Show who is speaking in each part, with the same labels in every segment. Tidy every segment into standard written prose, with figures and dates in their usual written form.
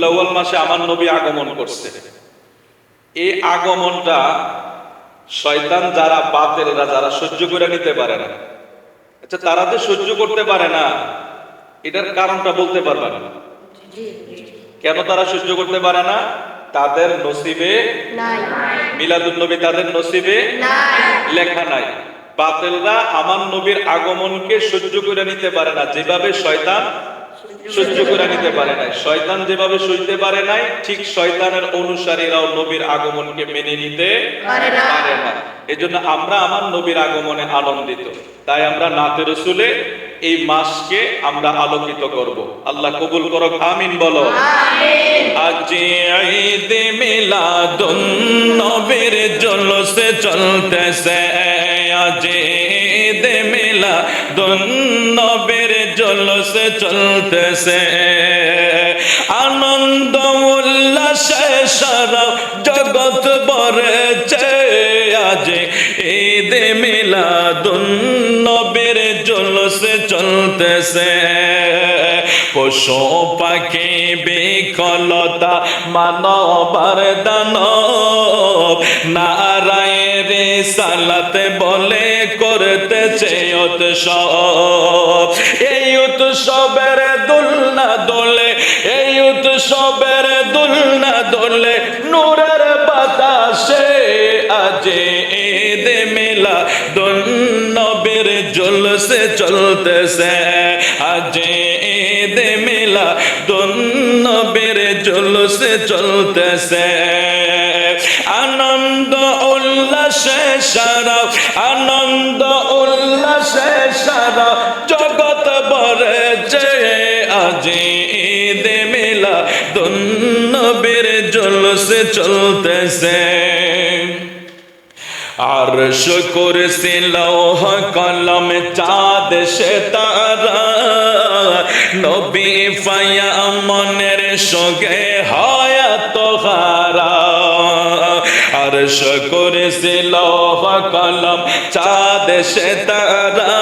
Speaker 1: আউয়াল মাসে আমার নবী আগমন করছে। এই আগমনটা শয়তান যারা বাতিলরা যারা সহ্য করে নিতে পারে না, আচ্ছা তারা যে সহ্য করতে পারে না এটার কারণটা বলতে পারবে না। কেন তারা সহ্য করতে পারে না? তাদের নসিবে নাই, মিলাদুন নবী তাদের নসিবে নাই, লেখা নাই। বাতিলরা আমার নবীর আগমনকে সহ্য করে নিতে পারে না, যেভাবে শয়তান সহ্য করে নিতে পারে নাই। শয়তান যেভাবে সইতে পারে নাই, ঠিক শয়তানের অনুসারীরাও নবীর আগমনকে মেনে নিতে পারে না। এজন্য আমরা আমার নবীর আগমনে আনন্দিত। তাই আমরা নাতে রসুলে এই মাসকে আমরা আলোকিত করব। আল্লাহ কবুল করো, আমিন বলো। আজ ঈদ মিলাদুন নবীর জলসে চলতেছে, আজ ঈদ মিলাদুন নবীর জলসে চলতেছে, আনন্দ উল্লাসে সারা জগৎ ভরেছে, আজ ঈদ মিলাদুন নবীর জলসে চলতেছে। পশু পাখি বিকলতা মানবার দানব নারায়ের সালাতে বলে করতেছে উৎসব। এই উৎসবের দুলনা দোলে, এই উৎসবের দুলনা দোলে নূরের বাতাসে, আজ ঈদ মিলাদুন নবীর জলসে চলতেছে, আজ ঈদ মিলাদুন নবীর জলসে চলতেছে। আনন্দ উল্লাসে সারা, আনন্দ উল্লাসে সারা জগৎ ভরেছে, আজ ঈদ মিলাদুন নবীর জলসে চলতেছে। আরশ কুরসি লৌহ কলম চাঁদ সিতারা নবী ফায়ামনের সঙ্গে হায়াত হারা। আরশ কুরসি লৌহ কলম চাঁদ সিতারা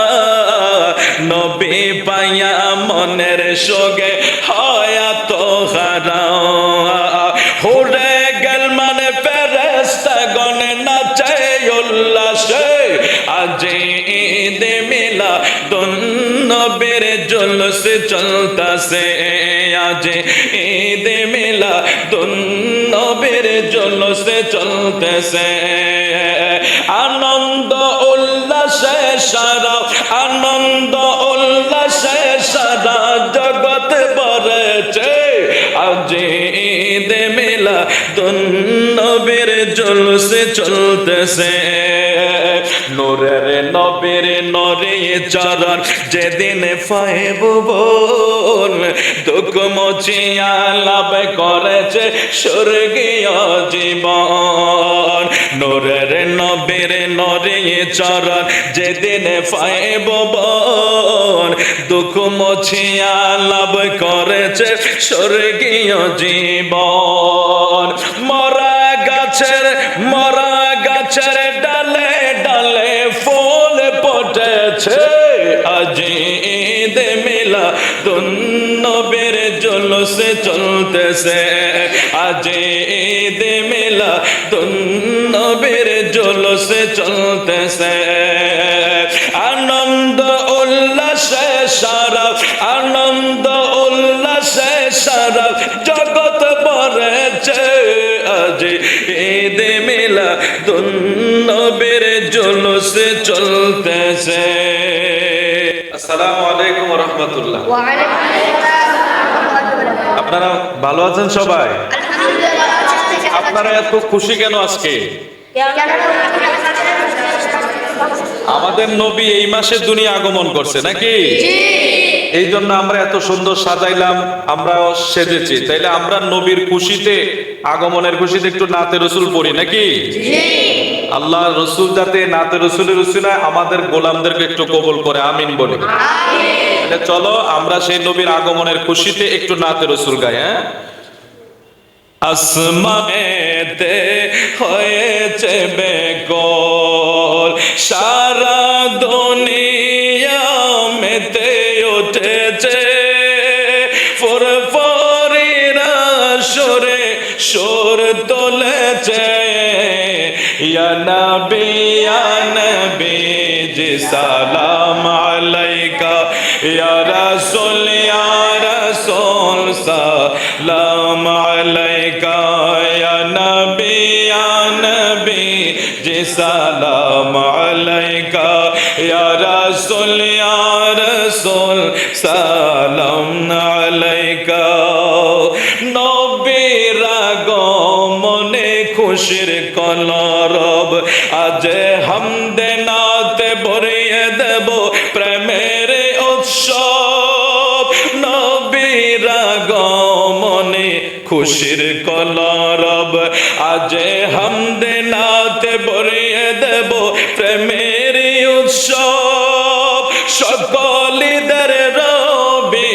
Speaker 1: নবী ফায়ামনের সঙ্গে হায়াত হারা। হুরে গেল মানে ফেরেশতা গণ নাচে উল্লাসে, আজ ঈদ মিলাদুন নবীর জলসে চলতেছে, আজ ঈদ মিলাদুন নবীর জলসে চলতেছে। আনন্দ উল্লাসে সারা, আনন্দ উল্লাসে সারা জগৎ ভরেছে, আজ ঈদ মিলাদুন নবীর জলসে চলতেছে। নূরের নবীর নরে চরণ যেদিন পাইব বল, দুঃখ মুছিয়া লাভ করেছে স্বর্গীয় জীবন। নূরের নবীর নরে চরণ যেদিন পাইব বল, দুঃখ মুছিয়া লাভ করেছে স্বর্গীয় জীবন। মরা গাছের, মরা গাছের ডালে ডালে ফুল ফুটেছে, আজ ঈদ মিলাদুন নবীর জলসে চলতেছে, আজ ঈদ মিলাদুন নবীর জলসে চলতেছে। আনন্দ উল্লাসে সারা, আনন্দ উল্লাসে সারা জগৎ ভরেছে, আজ ঈদ মিলাদুন নবীর জলসে চলতেছে। আসসালামু আলাইকুম ওয়া রাহমাতুল্লাহ। ওয়া আলাইকুম আসসালাম। আপনারা ভালো আছেন সবাই? আলহামদুলিল্লাহ। আপনারা এত খুশি কেন আজকে? আমাদের নবী এই মাসে দুনিয়া আগমন করছে নাকি? জি। এই জন্য আমরা এত সুন্দর সাজাইলাম, আমরা সেজেছি। তাইলে আমরা নবীর খুশিতে, আগমনের খুশিতে একটু নাতে রসুল পড়ি নাকি? জি। আল্লাহ রসুল যাতে নাতে রসুলের উসিলায় আমাদের গোলামদেরকে একটু কবুল করে, আমিন বলি। আমিন। চলো আমরা সেই নবীর আগমনের খুশিতে একটু নাতে রসুল গাই। হ্যাঁ, আসমানেতে হয়েছে বেকল, সারা দুনিয়া মেতে উঠেছে, ফুরফুরিরা সুরে সুর তুলেছে ইয়া নবী জি সালাম আলাইকা ইয়া রাসূল সালাম আলাইকা ইয়া নবী জি সালাম আলাইকা ইয়া রাসূল সালাম আলাইকা নবীর আগমনে খুশির কলরব আজ হামদে নাতে ভরিয়ে দেব প্রেমের উৎসব নবীর আগমনে খুশির কলরব আজ হামদে নাতে ভরিয়ে দেব প্রেমের উৎসব সকল ঈদের রবি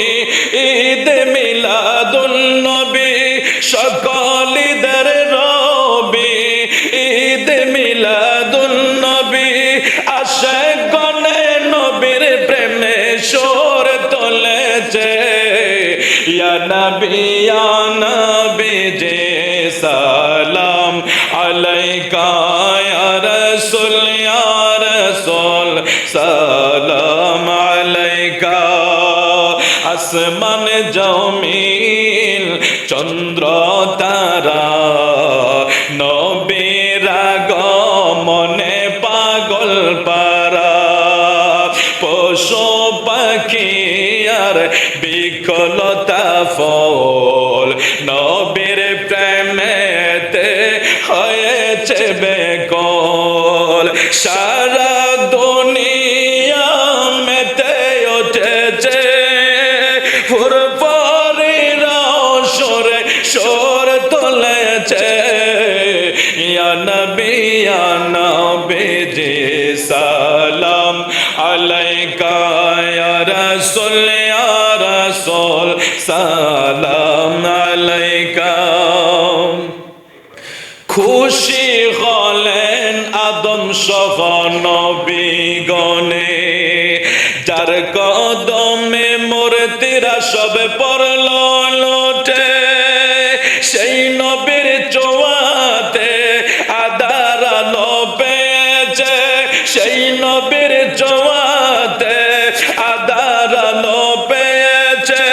Speaker 1: ঈদ মিলাদুন নবী সকল ঈদের রবি ঈদ মিলাদুন নবী আশিক গণে নবীর প্রেমে সুর তুলেছে ইয়া নবী জি সালাম আলাইকা ইয়া রাসূল সালাম আলাইকা আসমান জমিন চন্দ্র তারা নবীর আগমনে পাগল পারা পশু পাখি আর বিকলতা ফল নবীর প্রেমেতে হয়েছে বেকল সারা দুনিয়া মেতে উঠেছে ফুরফুরিরা সুরে সুর তুলেছে ইয়া নবী জি সালাম আলাইকা ইয়া রাসূল সালাম আলাইকা খুশি হলেন আদম সহ নবীগণে যার কদমে মূর্তিরা সব পড়ল লোটে সেই নবীর চোয়াতে আদার আলো পেয়েছে সেই নবীর চোয়াতে আদার আলো পেয়েছে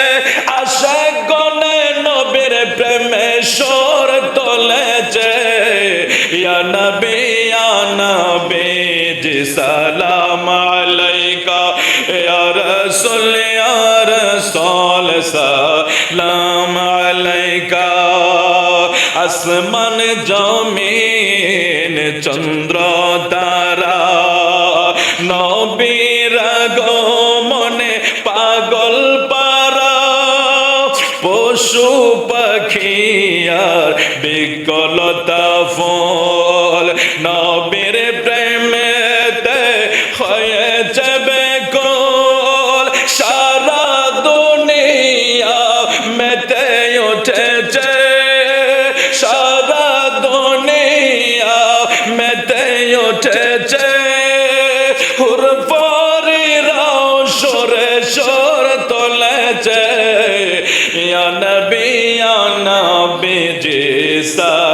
Speaker 1: আশিক গণে নবীর প্রেমে সুর তুলেছে ইয়া নবী জি সালাম আলাইকা ইয়া রাসূল সালাম আলাইকা আসমান জমিন চন্দ্র তারা নবীর আগমনে পাগল পারা পশু পাখি আর বিকলতা ফল নবীর প্রেমেতে হয়েছে বেকল সারা দুনিয়া মেতে উঠেছে সারা দুনিয়া মেতে উঠেছে ফুরফুরিরা সুরে সুর তুলেছে ইয়া নবী জি সালাম